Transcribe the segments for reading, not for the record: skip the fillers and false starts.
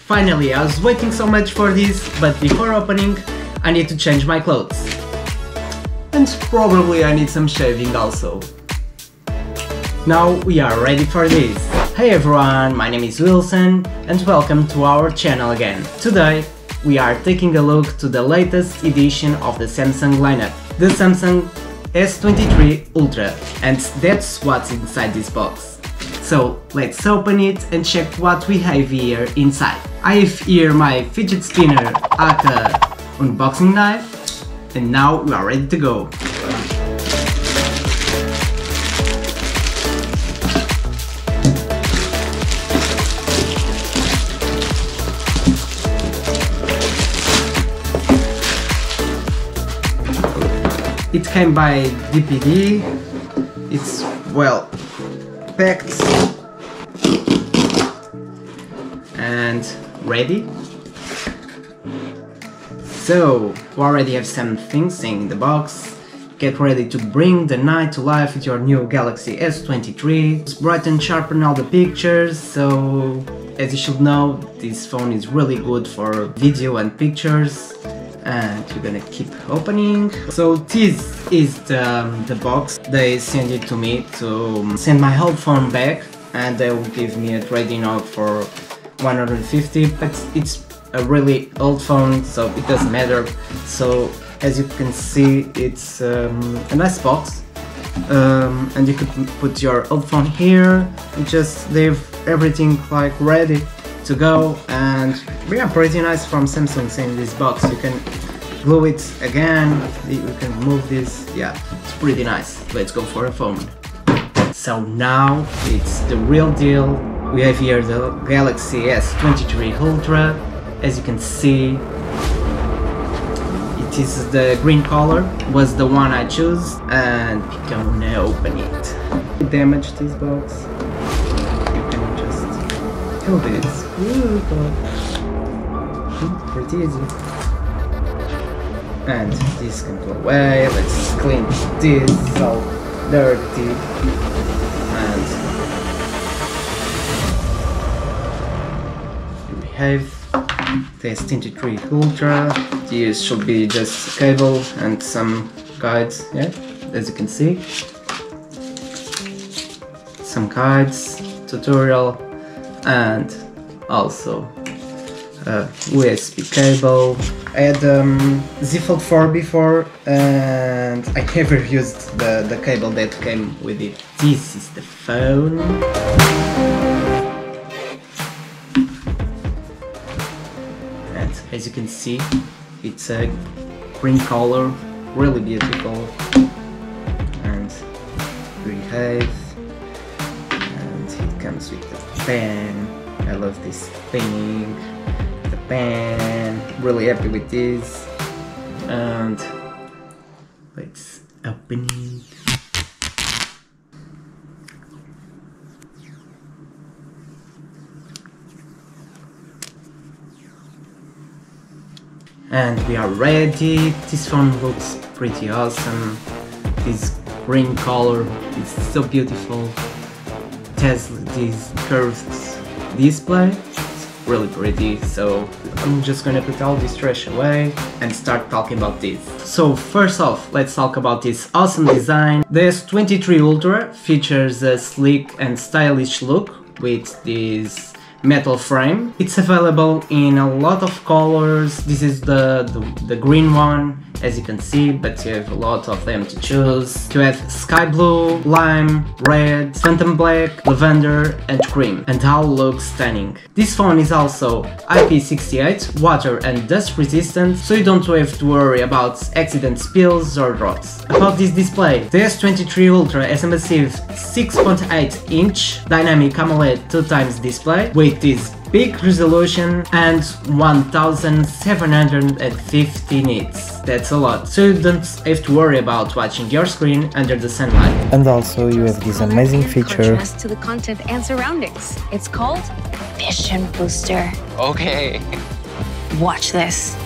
Finally, I was waiting so much for this, but before opening, I need to change my clothes. And probably I need some shaving also. Now we are ready for this. Hey everyone, my name is Wilson and welcome to our channel again. Today we are taking a look to the latest edition of the Samsung lineup, the Samsung S23 Ultra, and that's what's inside this box. So let's open it and check what we have here inside. I have here my fidget spinner aka unboxing knife, and now we are ready to go. It came by DPD, it's well packed and ready. So we already have some things in the box. Get ready to bring the night to life with your new Galaxy S23. It's brighten and sharpen all the pictures, so as you should know, this phone is really good for video and pictures. And you're gonna keep opening. So this is the box. They send it to me to send my whole phone back, and they will give me a trade-in out for 150, but it's a really old phone, so it doesn't matter. So as you can see, it's a nice box, and you could put your old phone here and just leave everything like ready to go. And yeah, pretty nice from Samsung in this box. You can glue it again, you can move this. Yeah, it's pretty nice. Let's go for a phone. So now it's the real deal. We have here the Galaxy S23 Ultra. As you can see, it is the green color, was the one I chose, and we're gonna open it. Damage this box. You can just kill this. Pretty easy. And this can go away. Let's clean this, it's all dirty. And here we have the S23 Ultra. This should be just a cable and some guides, yeah, as you can see. Some guides, tutorial, and also a USB cable. I had Z Fold 4 before, and I never used the cable that came with it. This is the phone. And as you can see, it's a green color, really beautiful. And here we have, and it comes with the pen. I love this thing. The pen, really happy with this. And let's open it. And we are ready. This phone looks pretty awesome. This green color is so beautiful. It has this curved display. Really pretty, so I'm just gonna put all this trash away and start talking about this. So first off, let's talk about this awesome design. The S23 Ultra features a sleek and stylish look with this metal frame. It's available in a lot of colors. This is the green one, as you can see, but you have a lot of them to choose. You have sky blue, lime, red, phantom black, lavender and cream, and all look stunning. This phone is also IP68, water and dust resistant, so you don't have to worry about accident spills or drops. About this display, the S23 Ultra has a massive 6.8 inch dynamic AMOLED 2x display with this big resolution and 1750 nits. That's a lot, so you don't have to worry about watching your screen under the sunlight. And also you have this amazing feature contrast to the content and surroundings. It's called Vision Booster. Okay. Watch this.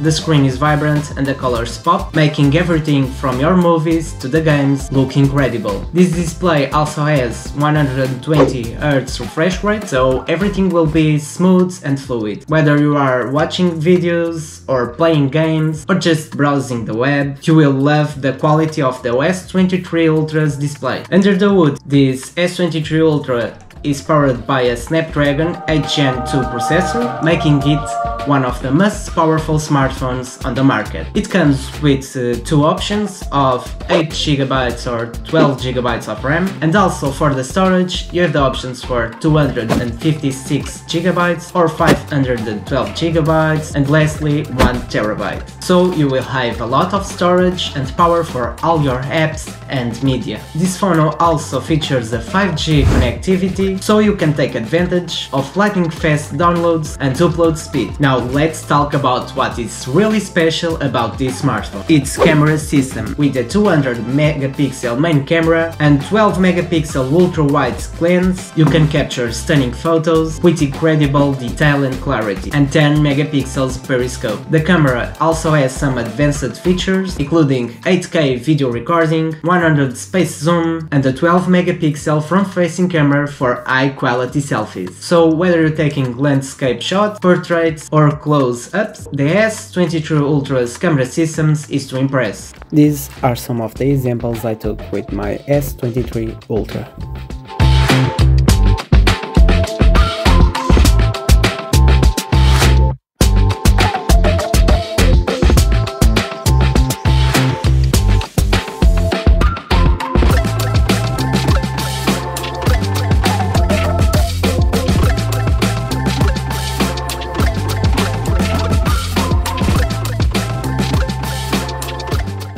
The screen is vibrant and the colors pop, making everything from your movies to the games look incredible. This display also has 120Hz refresh rate, so everything will be smooth and fluid. Whether you are watching videos or playing games or just browsing the web, you will love the quality of the S23 Ultra's display. Under the hood, this S23 Ultra is powered by a Snapdragon 8 Gen 2 processor, making it one of the most powerful smartphones on the market. It comes with two options of 8GB or 12GB of RAM, and also for the storage you have the options for 256GB or 512GB, and lastly 1TB. So you will have a lot of storage and power for all your apps and media. This phone also features a 5G connectivity, so you can take advantage of lightning fast downloads and upload speed. Now let's talk about what is really special about this smartphone. Its camera system. With a 200 megapixel main camera and 12 megapixel ultra-wide lens, you can capture stunning photos with incredible detail and clarity, and 10 megapixels periscope. The camera also has some advanced features, including 8K video recording, 100 space zoom, and a 12 megapixel front-facing camera for high-quality selfies. So whether you're taking landscape shots, portraits, or close-ups, the S23 Ultra's camera systems is to impress. These are some of the examples I took with my S23 Ultra.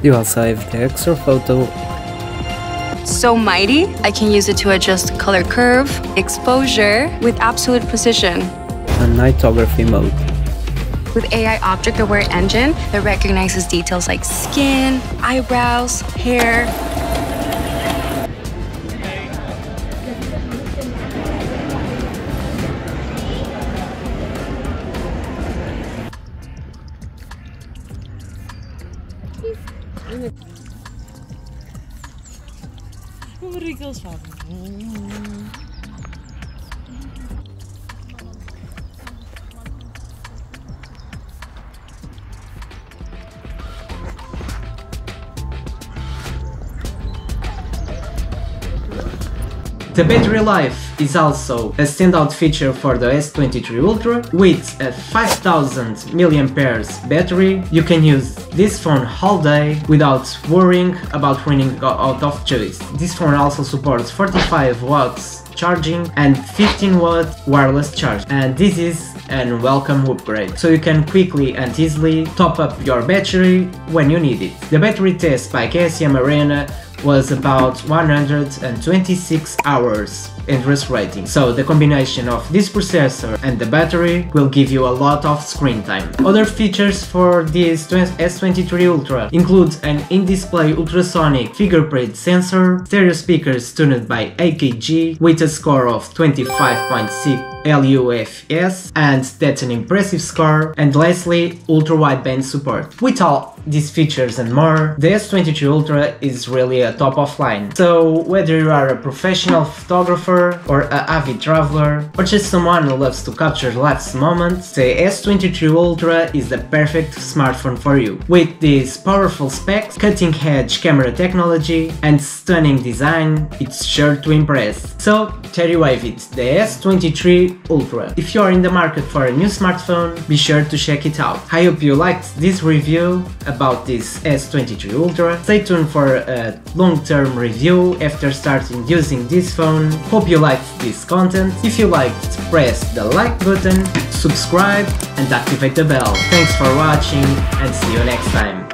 You also have the extra photo. So mighty, I can use it to adjust color curve, exposure with absolute precision. And nightography mode. With AI object aware engine that recognizes details like skin, eyebrows, hair. The battery life is also a standout feature for the S23 Ultra. With a 5000 mAh battery, you can use this phone all day without worrying about running out of juice. This phone also supports 45 watts charging and 15 watt wireless charge, and this is an welcome upgrade, so you can quickly and easily top up your battery when you need it. The battery test by KSM Arena was about 126 hours interest rating, so the combination of this processor and the battery will give you a lot of screen time. Other features for this S23 Ultra include an in-display ultrasonic fingerprint sensor, stereo speakers tuned by AKG with a score of 25.6 LUFS, and that's an impressive score, and lastly ultra-wideband support. With all these features and more, the S23 Ultra is really a top of line. So whether you are a professional photographer or an avid traveler or just someone who loves to capture last moments, the S23 Ultra is the perfect smartphone for you. With these powerful specs, cutting-edge camera technology and stunning design, it's sure to impress. So there you have it, the S23 Ultra. If you are in the market for a new smartphone, be sure to check it out. I hope you liked this review about this S23 Ultra. Stay tuned for a long-term review after starting using this phone. Hope you liked this content. If you liked, press the like button, subscribe and activate the bell. Thanks for watching and see you next time.